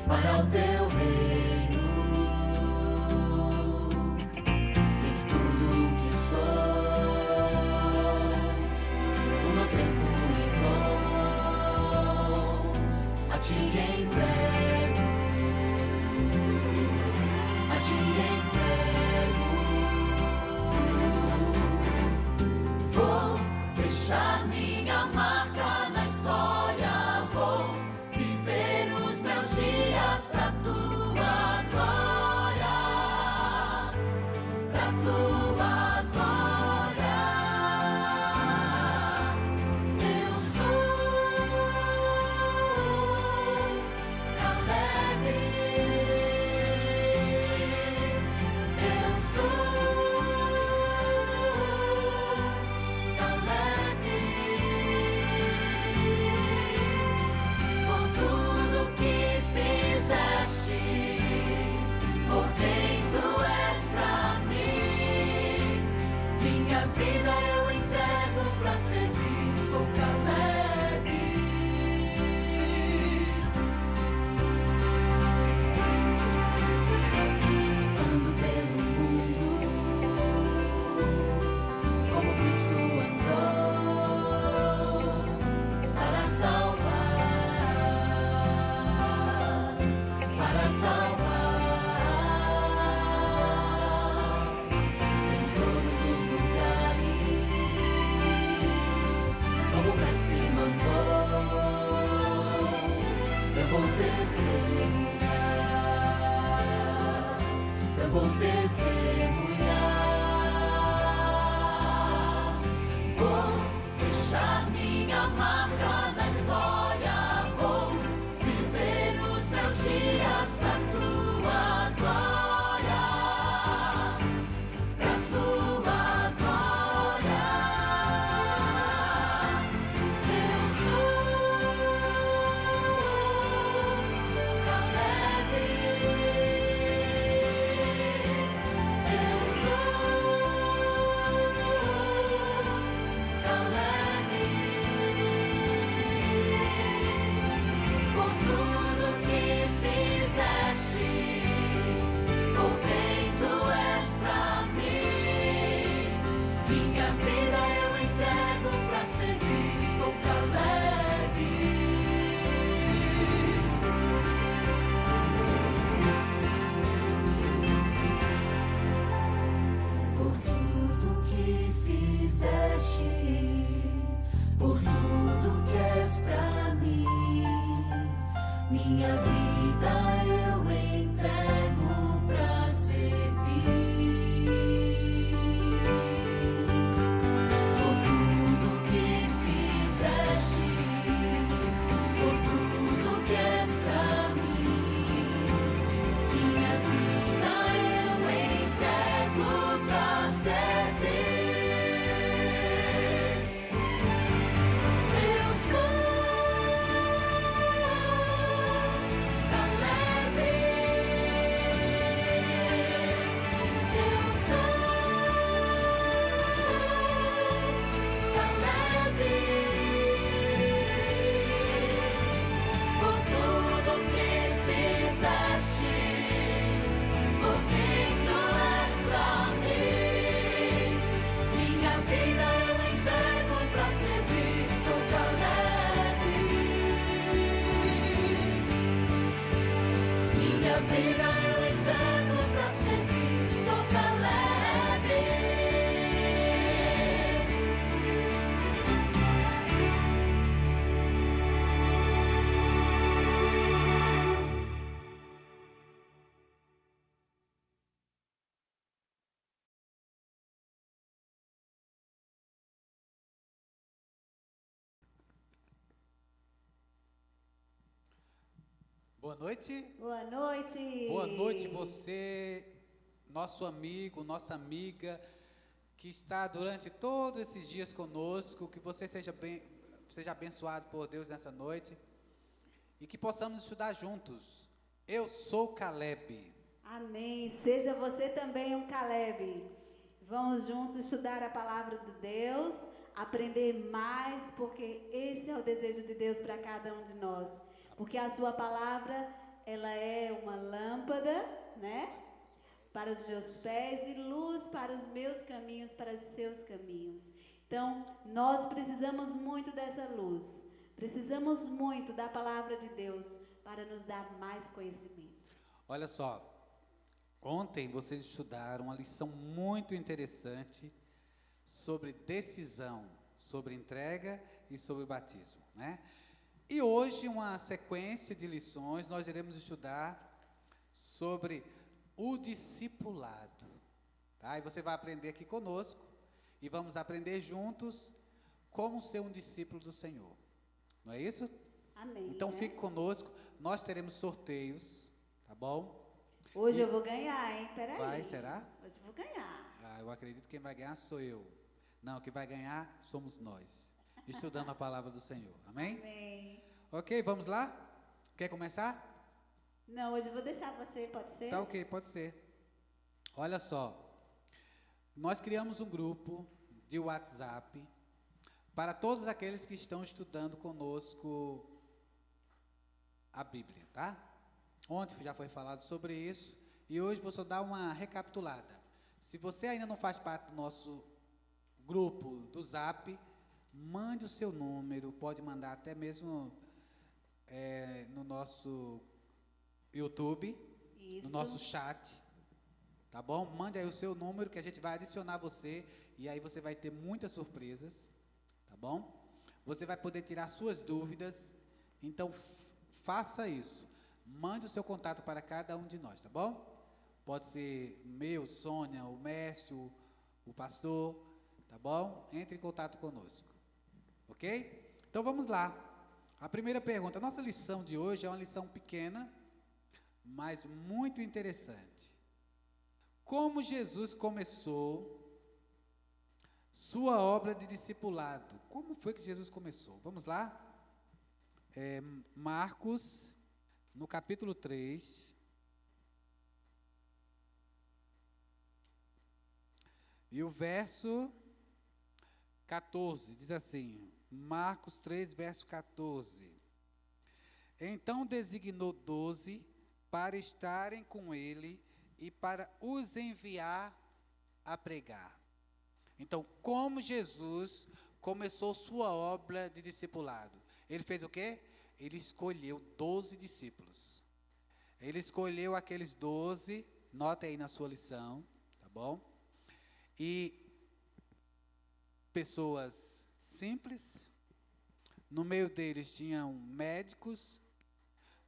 para o teu reino. Em tudo que sou, o meu tempo e dons a ti entrego, a ti entrego. Vou deixar minha marca na história, vou viver os meus dias pra tua glória, pra tua glória. Eu sou Caleb, eu sou Caleb. Por tudo que fizeste, por quem tu és pra mim, minha vida eu entrego pra servir. Sou Caleb. Ando pelo mundo como Cristo andou, para salvar, para salvar. Em todos os lugares, como o mestre mandou, eu vou testemunhar, eu vou testemunhar. Vou deixar minha marca na história, vou viver os meus dias pra tua glória, pra tua glória. Eu sou Caleb, eu sou Caleb. Por tudo que fizeste, por quem tu és pra mim, minha vida eu entrego pra servir. Sou Caleb. Por tudo que fizeste, por tudo que és pra mim, minha vida eu entrego pra servir. Por tudo que fizeste, por tudo que és pra mim, minha vida eu entrego pra servir. Eu sou Caleb, eu sou Caleb. Por tudo que fizeste, por quem tu és pra mim, minha vida eu entrego pra servir. Sou Caleb. Minha vida eu entrego pra servir. Sou Caleb. Boa noite. Boa noite. Boa noite você, nosso amigo, nossa amiga, que está durante todos esses dias conosco, que você seja abençoado por Deus nessa noite e que possamos estudar juntos. Eu sou Caleb. Amém. Seja você também um Caleb. Vamos juntos estudar a palavra de Deus, aprender mais, porque esse é o desejo de Deus para cada um de nós. Porque a sua palavra ela é uma lâmpada, né? Para os meus pés e luz para os meus caminhos, para os seus caminhos. Então, nós precisamos muito dessa luz. Precisamos muito da palavra de Deus para nos dar mais conhecimento. Olha só, ontem vocês estudaram uma lição muito interessante sobre decisão, sobre entrega e sobre batismo, né? E hoje, uma sequência de lições, nós iremos estudar sobre o discipulado, tá? E você vai aprender aqui conosco e vamos aprender juntos como ser um discípulo do Senhor. Não é isso? Amém. Então né? fique conosco, nós teremos sorteios, tá bom? Hoje eu vou ganhar, hein? Peraí. Vai, será? Hoje eu vou ganhar. Ah, eu acredito que quem vai ganhar sou eu. Não, quem vai ganhar somos nós, estudando a palavra do Senhor. Amém? Amém. Ok, vamos lá? Quer começar? Não, hoje eu vou deixar você, pode ser? Tá ok, pode ser. Olha só, nós criamos um grupo de WhatsApp para todos aqueles que estão estudando conosco a Bíblia, tá? Ontem já foi falado sobre isso e hoje vou só dar uma recapitulada. Se você ainda não faz parte do nosso grupo do Zap, mande o seu número, pode mandar até mesmo no nosso YouTube, Isso. no nosso chat, tá bom? Mande aí o seu número que a gente vai adicionar você e aí você vai ter muitas surpresas, tá bom? Você vai poder tirar suas dúvidas, então faça isso. Mande o seu contato para cada um de nós, tá bom? Pode ser meu, Sônia, o Mércio, o pastor, tá bom? Entre em contato conosco, ok? Então vamos lá. A primeira pergunta, a nossa lição de hoje é uma lição pequena, mas muito interessante. Como Jesus começou sua obra de discipulado? Como foi que Jesus começou? Vamos lá? Marcos, no capítulo 3. E o verso 14, diz assim, Marcos 3, verso 14. Então designou 12 para estarem com ele e para os enviar a pregar. Então, como Jesus começou sua obra de discipulado? Ele fez o quê? Ele escolheu 12 discípulos. Ele escolheu aqueles 12, nota aí na sua lição, tá bom? E pessoas simples, no meio deles tinham médicos,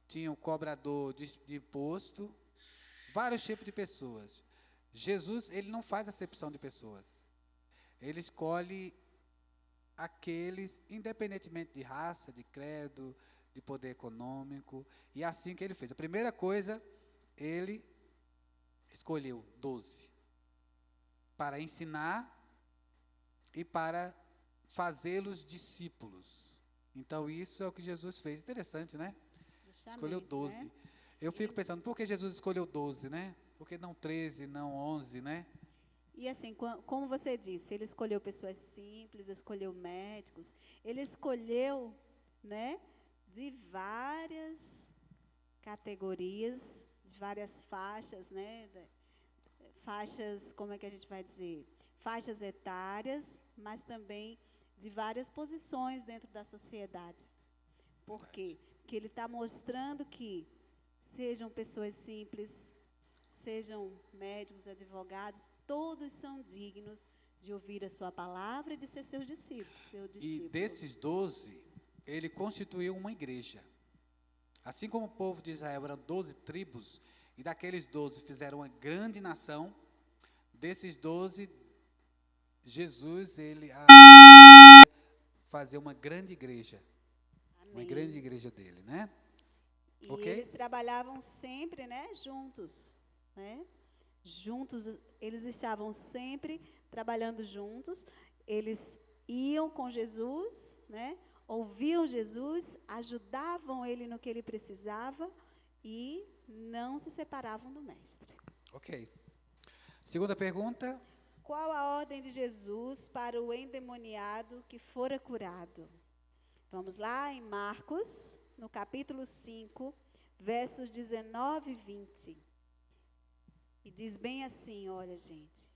tinham cobrador de imposto, vários tipos de pessoas. Jesus, ele não faz acepção de pessoas. Ele escolhe aqueles, independentemente de raça, de credo, de poder econômico, e é assim que ele fez. A primeira coisa, ele escolheu 12 para ensinar e para fazê-los discípulos. Então, isso é o que Jesus fez. Interessante, né? Justamente, Escolheu 12. né? Eu fico pensando, por que Jesus escolheu 12, né? Por que não 13, não 11, né? E assim, como você disse, ele escolheu pessoas simples, escolheu médicos, ele escolheu, né, de várias categorias, de várias faixas, né, faixas, como é que a gente vai dizer? Faixas etárias, mas também de várias posições dentro da sociedade. Por quê? Porque ele está mostrando que sejam pessoas simples, sejam médicos, advogados, todos são dignos de ouvir a sua palavra e de ser seus discípulos, seu discípulo. E desses 12, ele constituiu uma igreja. Assim como o povo de Israel eram 12 tribos, e daqueles 12 fizeram uma grande nação, desses 12, Jesus, ele fazer uma grande igreja. Uma Amém. grande igreja dele, né? E Ok? eles trabalhavam sempre, né, juntos, né? Juntos, eles estavam sempre trabalhando juntos. Eles iam com Jesus, né? Ouviam Jesus, ajudavam ele no que ele precisava e não se separavam do mestre. Ok. Segunda pergunta. Qual a ordem de Jesus para o endemoniado que fora curado? Vamos lá, em Marcos, no capítulo 5, versos 19 e 20. E diz bem assim, olha, gente.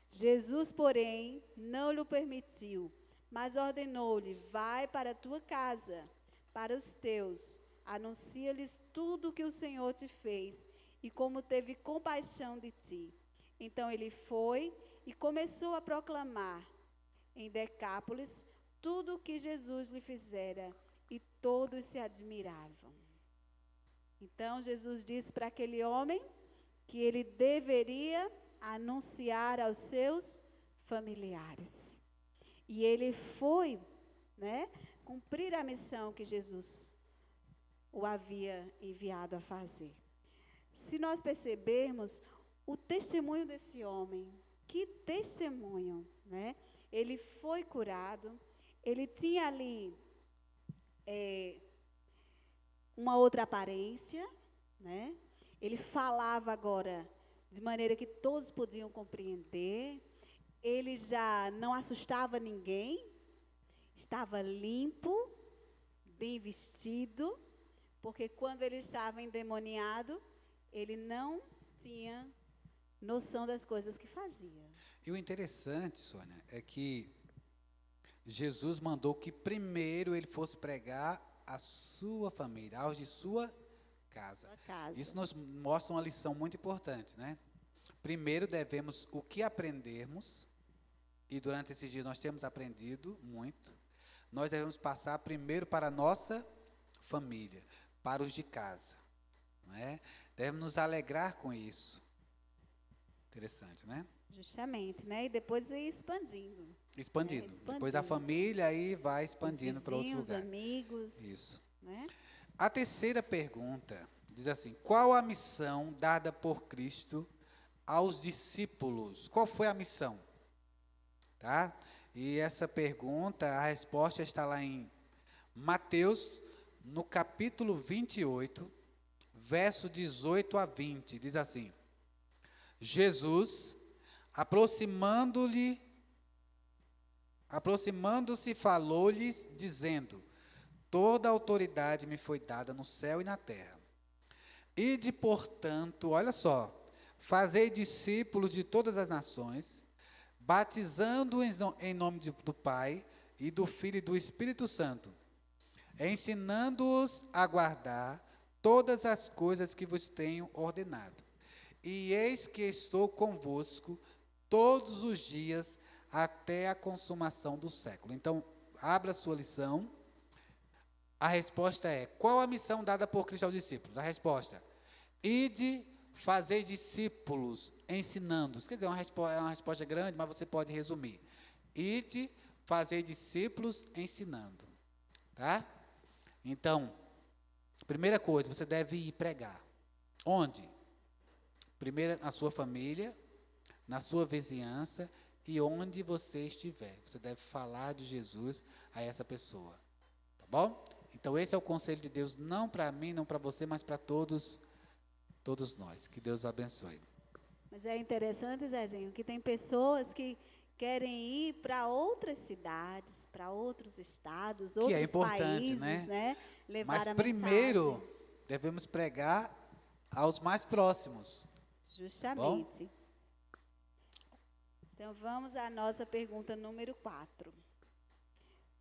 Jesus, porém, não lhe permitiu, mas ordenou-lhe: vai para a tua casa, para os teus, anuncia-lhes tudo o que o Senhor te fez e como teve compaixão de ti. Então ele foi e começou a proclamar em Decápolis tudo o que Jesus lhe fizera, e todos se admiravam. Então Jesus disse para aquele homem que ele deveria anunciar aos seus familiares. E ele foi, né, cumprir a missão que Jesus o havia enviado a fazer. Se nós percebermos o testemunho desse homem, que testemunho, né? Ele foi curado, ele tinha ali uma outra aparência, né? Ele falava agora de maneira que todos podiam compreender. Ele já não assustava ninguém, estava limpo, bem vestido, porque quando ele estava endemoniado, ele não tinha noção das coisas que fazia. E o interessante, Sônia, é que Jesus mandou que primeiro ele fosse pregar à sua família, aos de sua casa. Sua casa. Isso nos mostra uma lição muito importante, né? Primeiro devemos o que aprendermos, e durante esse dia nós temos aprendido muito. Nós devemos passar primeiro para a nossa família, para os de casa, não é? Devemos nos alegrar com isso. Interessante, né? Justamente, né? E depois ir expandindo. Expandindo. Expandindo. Depois da família, aí vai expandindo para outros Os lugares. amigos. Isso. Né? A terceira pergunta diz assim: qual a missão dada por Cristo aos discípulos? Qual foi a missão? Tá? E essa pergunta, a resposta está lá em Mateus, no capítulo 28, verso 18 a 20. Diz assim: Jesus, aproximando-se, falou-lhes, dizendo: toda a autoridade me foi dada no céu e na terra. Ide, portanto, olha só, fazei discípulos de todas as nações, batizando-os em nome do Pai, e do Filho e do Espírito Santo, ensinando-os a guardar todas as coisas que vos tenho ordenado. E eis que estou convosco todos os dias até a consumação do século. Então, abra a sua lição. A resposta é: qual a missão dada por Cristo aos discípulos? A resposta: ide, fazei discípulos, ensinando-os. Quer dizer, é uma resposta grande, mas você pode resumir. Ide, fazei discípulos, ensinando. Tá? Então, primeira coisa, você deve ir pregar. Onde? Primeiro, na sua família, na sua vizinhança e onde você estiver. Você deve falar de Jesus a essa pessoa. Tá bom? Então, esse é o conselho de Deus, não para mim, não para você, mas para todos nós. Que Deus abençoe. Mas é interessante, Zezinho, que tem pessoas que querem ir para outras cidades, para outros estados, outros Que é importante, países, né? Levar Mas a primeiro, mensagem. devemos pregar aos mais próximos. Justamente. Então, vamos à nossa pergunta número 4.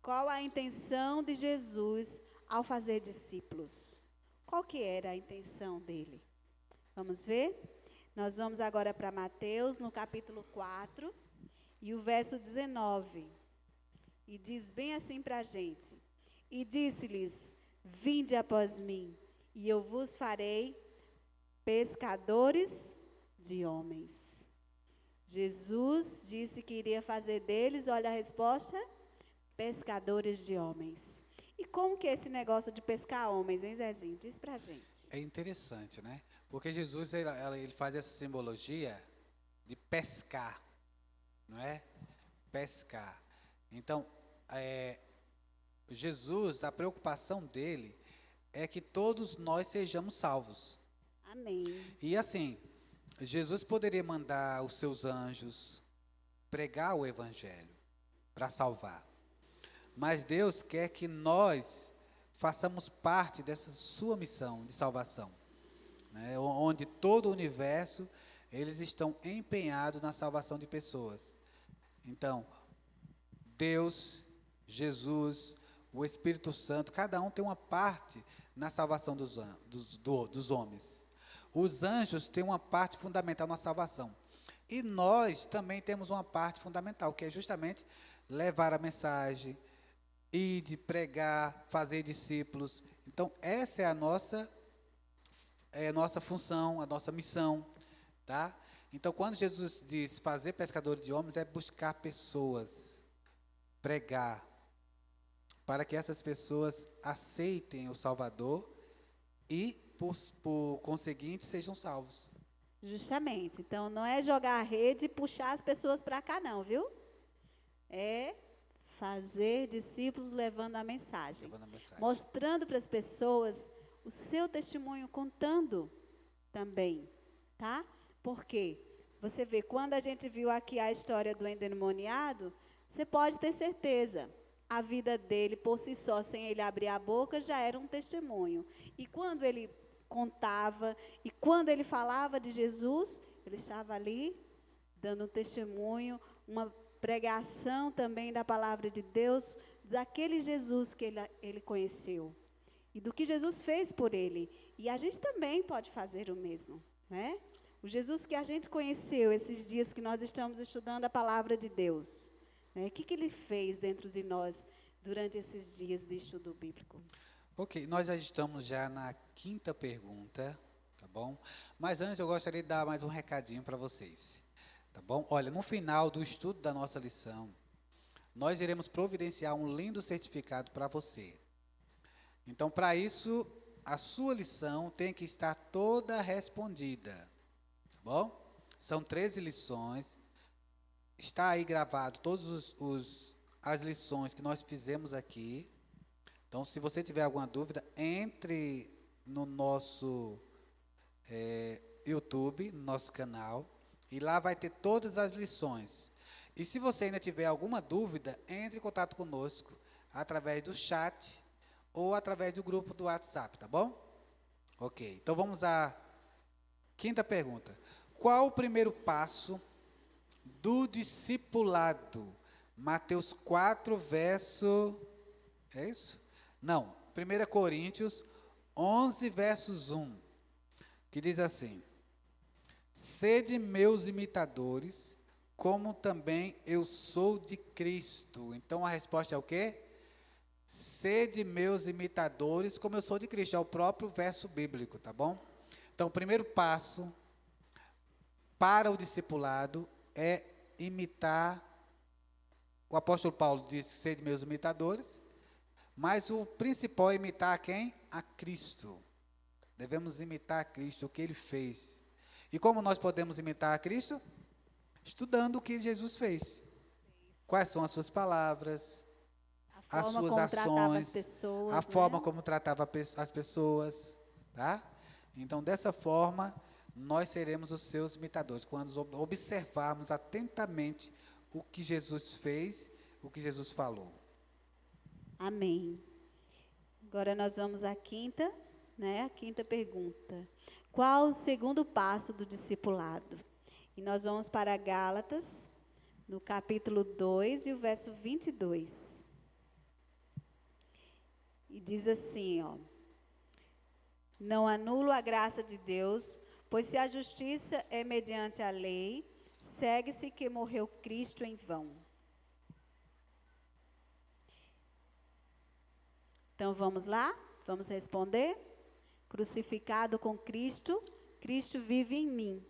Qual a intenção de Jesus ao fazer discípulos? Qual que era a intenção dele? Vamos ver? Nós vamos agora para Mateus, no capítulo 4, e o verso 19. E diz bem assim para a gente: e disse-lhes: vinde após mim, e eu vos farei pescadores de homens. Jesus disse que iria fazer deles, olha a resposta, pescadores de homens. E como que é esse negócio de pescar homens, hein, Zezinho? Diz pra gente. É interessante, né? Porque Jesus, ele faz essa simbologia de pescar, não é? Pescar. Então, Jesus, a preocupação dele é que todos nós sejamos salvos. Amém. E assim, Jesus poderia mandar os seus anjos pregar o evangelho para salvar. Mas Deus quer que nós façamos parte dessa sua missão de salvação, né? Onde todo o universo, eles estão empenhados na salvação de pessoas. Então, Deus, Jesus, o Espírito Santo, cada um tem uma parte na salvação dos homens. Os anjos têm uma parte fundamental na salvação. E nós também temos uma parte fundamental, que é justamente levar a mensagem, ir de pregar, fazer discípulos. Então, essa é a nossa função, a nossa missão, tá? Então, quando Jesus diz fazer pescadores de homens, é buscar pessoas, pregar, para que essas pessoas aceitem o Salvador e, por conseguinte, sejam salvos. Justamente. Então, não é jogar a rede e puxar as pessoas para cá, não, viu? É fazer discípulos levando a mensagem. Levando a mensagem. Mostrando para as pessoas o seu testemunho, contando também, tá? Porque você vê, quando a gente viu aqui a história do endemoniado, você pode ter certeza, a vida dele, por si só, sem ele abrir a boca, já era um testemunho. E quando ele contava, e quando ele falava de Jesus, ele estava ali dando um testemunho, uma pregação também da palavra de Deus, daquele Jesus que ele conheceu. E do que Jesus fez por ele. E a gente também pode fazer o mesmo, né? O Jesus que a gente conheceu esses dias que nós estamos estudando a palavra de Deus, né? O que ele fez dentro de nós durante esses dias de estudo bíblico? Ok, nós já estamos já na 5ª pergunta, tá bom? Mas antes eu gostaria de dar mais um recadinho para vocês, tá bom? Olha, no final do estudo da nossa lição, nós iremos providenciar um lindo certificado para você. Então, para isso, a sua lição tem que estar toda respondida, tá bom? São 13 lições, está aí gravado todas as lições que nós fizemos aqui. Então, se você tiver alguma dúvida, entre no nosso YouTube, no nosso canal, e lá vai ter todas as lições. E se você ainda tiver alguma dúvida, entre em contato conosco através do chat ou através do grupo do WhatsApp, tá bom? Ok, então vamos à 5ª pergunta. Qual o primeiro passo do discipulado? Mateus 4, verso... É isso? Não, 1 Coríntios 11, versos 1, que diz assim: sede meus imitadores, como também eu sou de Cristo. Então a resposta é o quê? Sede meus imitadores, como eu sou de Cristo. É o próprio verso bíblico, tá bom? Então o primeiro passo para o discipulado é imitar. O apóstolo Paulo disse: sede meus imitadores. Mas o principal é imitar a quem? A Cristo. Devemos imitar a Cristo, o que ele fez. E como nós podemos imitar a Cristo? Estudando o que Jesus fez. Quais são as suas palavras, A as forma suas como tratava as ações, pessoas, a né? forma como tratava as pessoas, tá? Então, dessa forma, nós seremos os seus imitadores, quando observarmos atentamente o que Jesus fez, o que Jesus falou. Amém. Agora nós vamos à 5ª, né? A 5ª pergunta. Qual o segundo passo do discipulado? E nós vamos para Gálatas, no capítulo 2 e o verso 22. E diz assim, ó: não anulo a graça de Deus, pois se a justiça é mediante a lei, segue-se que morreu Cristo em vão. Então vamos lá? Vamos responder? Crucificado com Cristo, Cristo vive em mim.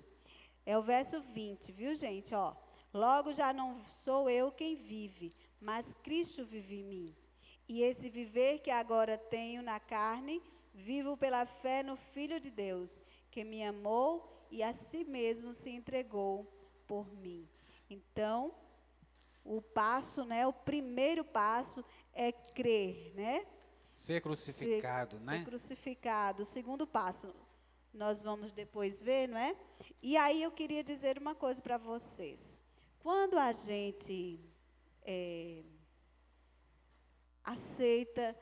É o verso 20, viu, gente? Ó, logo já não sou eu quem vive, mas Cristo vive em mim. E esse viver que agora tenho na carne, vivo pela fé no Filho de Deus, que me amou e a si mesmo se entregou por mim. Então, o passo, né? O primeiro passo é crer, né? Ser crucificado, né? Ser crucificado. O segundo passo, nós vamos depois ver, não é? E aí eu queria dizer uma coisa para vocês. Quando a gente aceita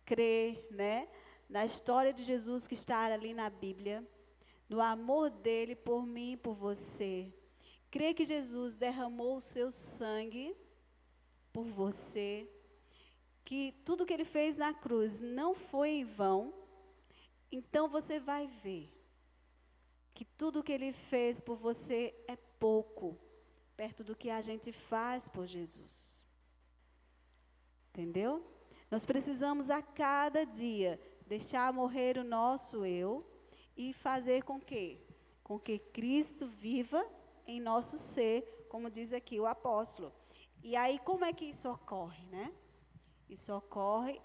crer, né, na história de Jesus que está ali na Bíblia, no amor dele por mim e por você. Crer que Jesus derramou o seu sangue por você, que tudo que ele fez na cruz não foi em vão. Então você vai ver que tudo que ele fez por você é pouco, perto do que a gente faz por Jesus. Entendeu? Nós precisamos a cada dia deixar morrer o nosso eu e fazer com que Cristo viva em nosso ser, como diz aqui o apóstolo. E aí como é que isso ocorre, né? Isso ocorre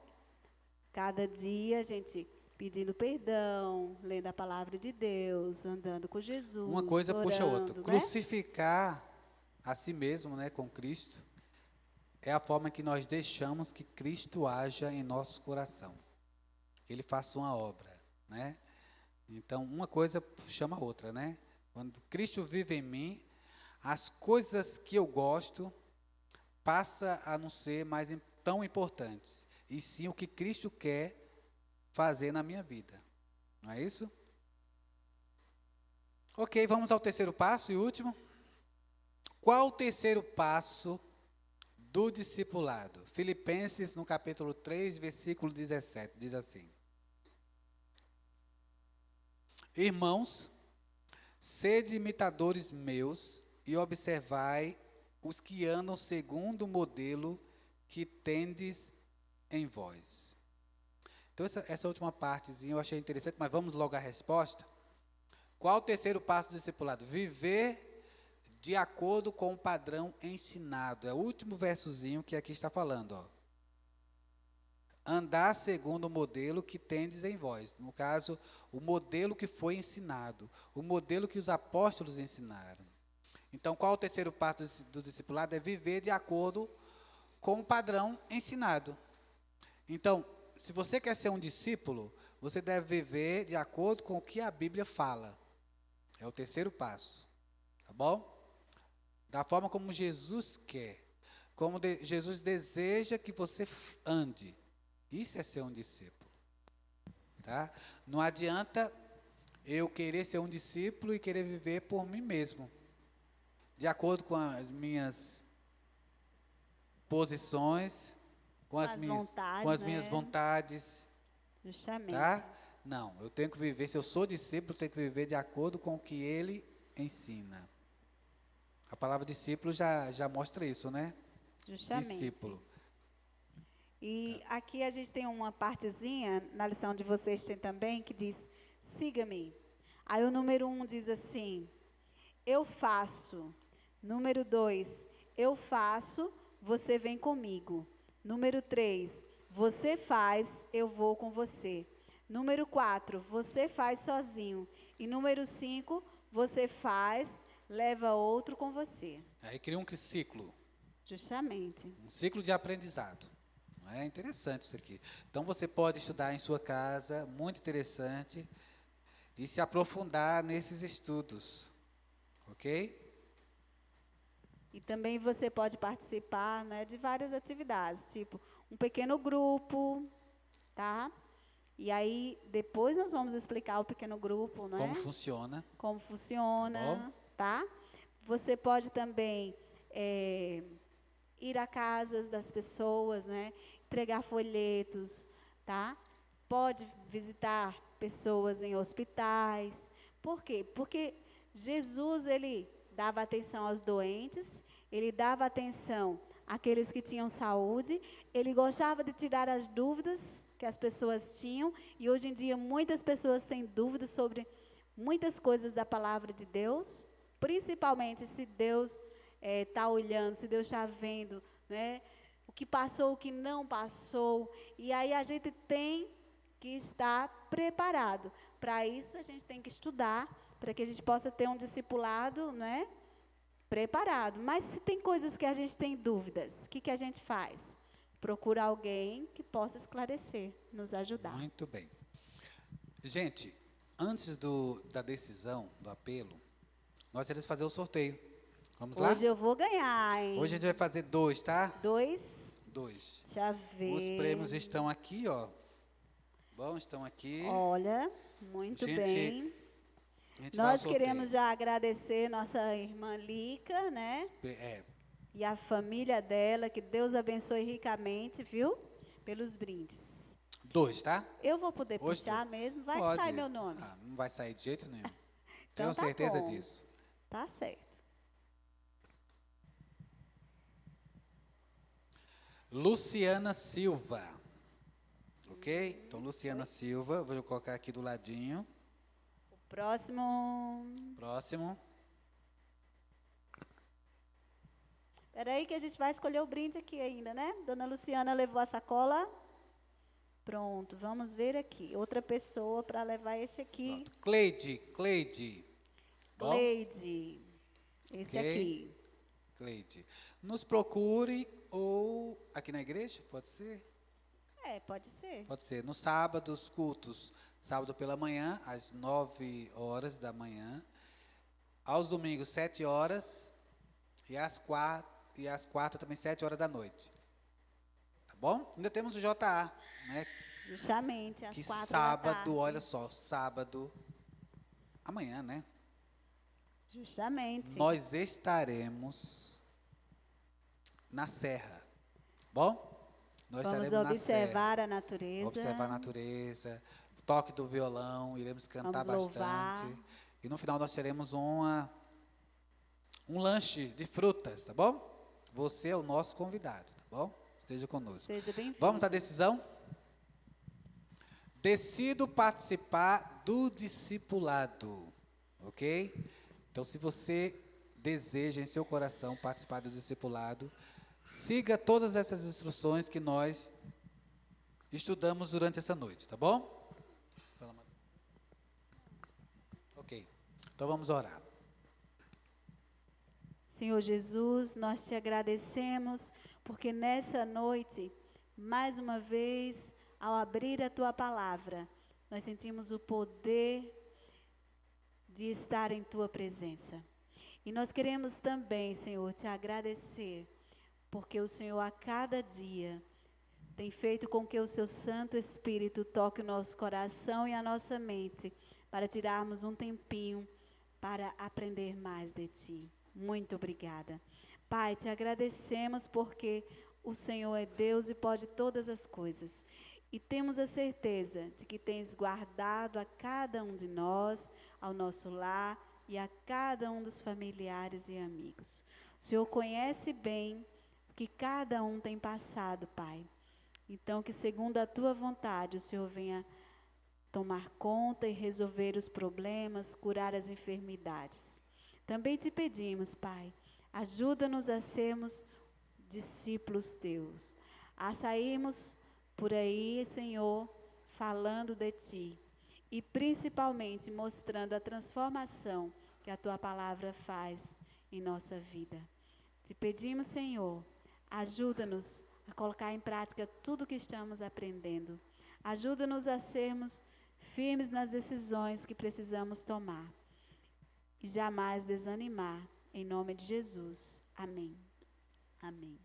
cada dia a gente pedindo perdão, lendo a palavra de Deus, andando com Jesus, Uma coisa puxa a outra. orando, né? Crucificar a si mesmo, né, com Cristo, é a forma que nós deixamos que Cristo haja em nosso coração. Que Ele faça uma obra, né? Então, uma coisa chama a outra, né? Quando Cristo vive em mim, as coisas que eu gosto passa a não ser mais tão importantes, e sim o que Cristo quer fazer na minha vida. Não é isso? Ok, vamos ao terceiro passo e último. Qual o terceiro passo do discipulado? Filipenses, no capítulo 3, versículo 17, diz assim: Irmãos, sede imitadores meus e observai os que andam segundo o modelo que tendes em vós. Então, essa última partezinha eu achei interessante, mas vamos logo à resposta. Qual o terceiro passo do discipulado? Viver de acordo com o padrão ensinado. É o último versozinho que aqui está falando. Ó. Andar segundo o modelo que tendes em vós. No caso, o modelo que foi ensinado. O modelo que os apóstolos ensinaram. Então, qual o terceiro passo do discipulado? É viver de acordo com o padrão ensinado. Então, se você quer ser um discípulo, você deve viver de acordo com o que a Bíblia fala. É o terceiro passo. Tá bom? Da forma como Jesus quer. Como Jesus deseja que você ande. Isso é ser um discípulo. Tá? Não adianta eu querer ser um discípulo e querer viver por mim mesmo. De acordo com as minhas posições, com as minhas vontades. Justamente. Tá? Não, eu tenho que viver, se eu sou discípulo, eu tenho que viver de acordo com o que ele ensina. A palavra discípulo já mostra isso, né? Justamente. Discípulo. E aqui a gente tem uma partezinha, na lição de vocês tem também, que diz, siga-me. Aí o número 1 diz assim, eu faço. Número 2, eu faço, você vem comigo. Número 3, você faz, eu vou com você. Número 4, você faz sozinho. E número 5, você faz, leva outro com você. Aí cria um ciclo. Justamente. Um ciclo de aprendizado. É interessante isso aqui. Então você pode estudar em sua casa, muito interessante, e se aprofundar nesses estudos. Ok? E também você pode participar, né, de várias atividades, tipo um pequeno grupo, tá? E aí, depois nós vamos explicar o pequeno grupo, né? Como funciona. Como funciona, Tá bom? tá? Você pode também ir a casas das pessoas, né? Entregar folhetos, tá? Pode visitar pessoas em hospitais. Por quê? Porque Jesus, ele dava atenção aos doentes, ele dava atenção àqueles que tinham saúde, ele gostava de tirar as dúvidas que as pessoas tinham, e hoje em dia muitas pessoas têm dúvidas sobre muitas coisas da palavra de Deus, principalmente se Deus está olhando, se Deus está vendo, né, o que passou, o que não passou, e aí a gente tem que estar preparado. Para isso a gente tem que estudar, para que a gente possa ter um discipulado, né, preparado. Mas se tem coisas que a gente tem dúvidas, o que a gente faz? Procura alguém que possa esclarecer, nos ajudar. Muito bem. Gente, antes da decisão, do apelo, nós iremos fazer o sorteio. Vamos lá? Hoje eu vou ganhar, hein? Hoje a gente vai fazer 2, tá? 2. 2. Deixa eu ver. Os prêmios estão aqui, ó. Bom, estão aqui. Olha, muito Gente, bem. A gente vai ao Nós sorteio. queremos já agradecer nossa irmã Lica, né? E a família dela, que Deus abençoe ricamente, viu? Pelos brindes. 2, tá? Eu vou poder Hoje puxar mesmo? Vai Pode. que sai meu nome. Ah, não vai sair de jeito nenhum. Então Tenho tá certeza bom. disso. Tá certo. Luciana Silva. Ok? Então, Luciana Silva, vou colocar aqui do ladinho. O próximo. Próximo. Peraí que a gente vai escolher o brinde aqui ainda, né? Dona Luciana levou a sacola. Pronto, vamos ver aqui. Outra pessoa para levar esse aqui. Pronto. Cleide. Bom? Cleide. Esse Ok. aqui. Cleide. Nos procure ou aqui na igreja, pode ser? Pode ser. Pode ser. Nos sábados, cultos. Sábado pela manhã, às 9 horas da manhã. Aos domingos, 7 horas. E às quartas também, 7 horas da noite. Tá bom? Ainda temos o JA, né? Justamente, às Que 4 sábado, da tarde. olha só, sábado, amanhã, né? Justamente. Nós estaremos na serra. Bom? Nós Vamos estaremos observar a na serra. natureza. Observar a natureza, o toque do violão, iremos cantar Vamos louvar. bastante. E no final nós teremos um lanche de frutas, tá bom? Você é o nosso convidado, tá bom? Esteja conosco. Seja bem-vindo. Vamos à decisão? Decido participar do discipulado, ok? Então, se você deseja em seu coração participar do discipulado, siga todas essas instruções que nós estudamos durante essa noite, tá bom? Ok, então vamos orar. Senhor Jesus, nós te agradecemos porque nessa noite, mais uma vez, ao abrir a tua palavra, nós sentimos o poder de estar em tua presença. E nós queremos também, Senhor, te agradecer, porque o Senhor a cada dia tem feito com que o seu Santo Espírito toque o nosso coração e a nossa mente, para tirarmos um tempinho para aprender mais de ti. Muito obrigada. Pai, te agradecemos porque o Senhor é Deus e pode todas as coisas. E temos a certeza de que tens guardado a cada um de nós, ao nosso lar e a cada um dos familiares e amigos. O Senhor conhece bem o que cada um tem passado, Pai. Então, que segundo a tua vontade, o Senhor venha tomar conta e resolver os problemas, curar as enfermidades. Também te pedimos, Pai, ajuda-nos a sermos discípulos teus, a sairmos por aí, Senhor, falando de ti e principalmente mostrando a transformação que a tua palavra faz em nossa vida. Te pedimos, Senhor, ajuda-nos a colocar em prática tudo o que estamos aprendendo. Ajuda-nos a sermos firmes nas decisões que precisamos tomar e jamais desanimar. Em nome de Jesus. Amém. Amém.